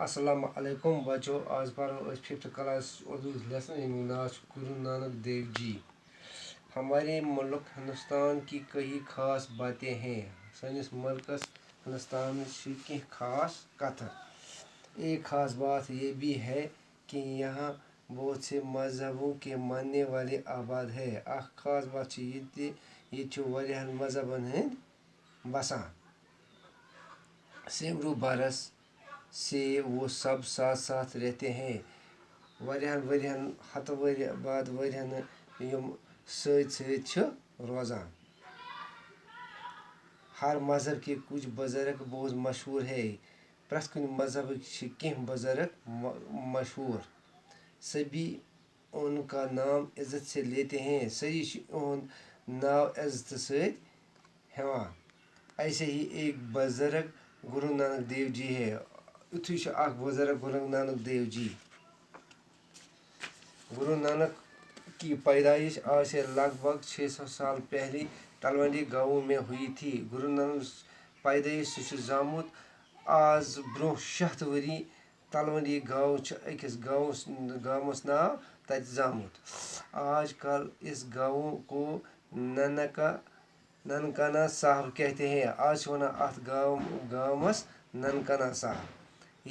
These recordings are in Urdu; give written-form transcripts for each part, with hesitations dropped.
السلام علیکم بچو، آج پڑھو اس 5th کلاس اردو لیسن یمیک ناو چھُ گرو نانک دیو جی۔ ہمارے ملک ہندوستان کی کئی خاص باتیں ہیں۔ سانس ملکس ہندوستان کی کئی خاص کتھٕ۔ ایک خاص بات یہ بھی ہے کہ یہاں بہت سے مذہبوں کے ماننے والے آباد ہیں۔ اکھ خاص بات چھِ یہ تہِ ییٚتہِ چھُ واریاہن مذہبن ہٕنٛدۍ بسان۔ سینکڑوں برس سے وہ سب ساتھ ساتھ رہتے ہیں۔ واریاہن ؤرین ہتہٕ ؤرۍ بعد ؤرین یِم سۭتۍ سۭتۍ چھِ روزان۔ ہر مذہب کے کچھ بزرگ بہت مشہور ہیں۔ پرٛٮ۪تھ کُنہِ مذہبٕکۍ چھِ کینٛہہ بزرگ مشہور۔ سبھی ان کا نام عزت سے لیتے ہیں۔ سٲری چھِ یِہُنٛد ناو عزتہٕ سۭتۍ ہٮ۪وان۔ ایسے ہی ایک بزرگ گرو نانک دیو جی ہے۔ یُتھُے چھُ اکھ بزرگ گرو نانک دیو جی۔ گرو نانک کی پیدائش آج سے لگ بھگ 600 سال پہلے تلونڈی گاؤں میں ہوئی تھی۔ گرو نانک پیدائش سُہ چھُ زامُت آز برٛونٛہہ 600 ؤری۔ تلونڈی گاؤں چھُ أکِس گامس ناو تتہِ زامُت۔ آج کل اس گاؤں کو ننکانہ صاحب کہتے ہیں۔ آز چھِ ونان اتھ گامس ننکانہ صاحب۔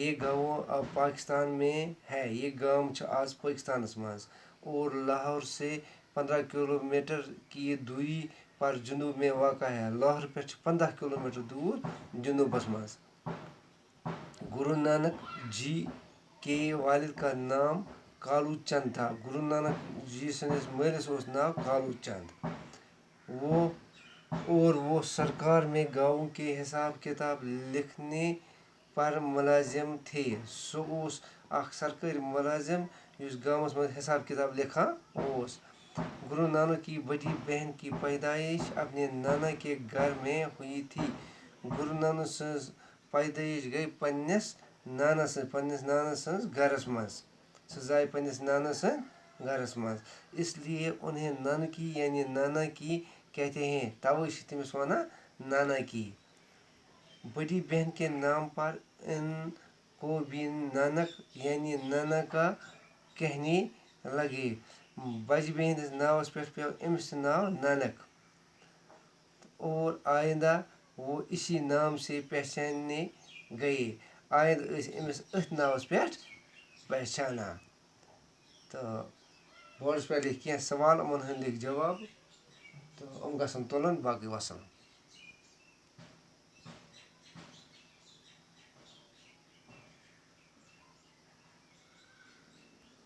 یہ گاؤں اب پاکستان میں ہے۔ یہ گام چھُ آز پاکستانس منٛز اور لاہور سے 15 کلومیٹر کی دوری پر جنوب میں واقع ہے۔ لاہور پٮ۪ٹھ چھُ 15 کلومیٹر دور جنوبس منٛز۔ گرو نانک جی کے والد کا نام کالو چند تھا۔ گرو نانک جی سٕنٛدِس مٲلِس اوس ناو کالو چند۔ وہ سرکار میں گاؤں کے حساب کتاب لکھنے پر ملازم تھے۔ سُہ اوس اکھ سرکٲری ملازم یُس گامس منٛز حساب کتاب لیکھان اوس۔ گرو نانک کی بڑی بہن کی پیدائش اپنے نانا کے گھر میں ہوئی تھی۔ گرو نانک سٕنٛز پیدائش گئی پننِس نانا سٕنٛز گھرس منٛز۔ سۄ زاے پننِس نانا سٕنٛدِ گھرس منٛز۔ اس لیے انہیں نانکی یعنی نانا کی کہتے ہیں۔ توے چھِ تٔمِس ونان نانا کی۔ بڑی بہن کے نام پر ان کو بھی نانک یعنی نانا کا کہنے لگے۔ بجہِ بیٚنہِ ہِنٛدِس ناوس پٮ۪ٹھ پیوٚو أمِس تہِ ناو ننک اور آئندہ وہ اسی نام سے پہچانے گئے۔ آئندٕ ٲسۍ أمِس أتھۍ ناوس پٮ۪ٹھ پہچانان۔ تہٕ بورڈس پٮ۪ٹھ لیکھۍ کینٛہہ سوال، یِمن ہٕنٛدۍ لیکھۍ جواب تہٕ یِم گژھن تُلٕنۍ۔ باقٕے وسلام۔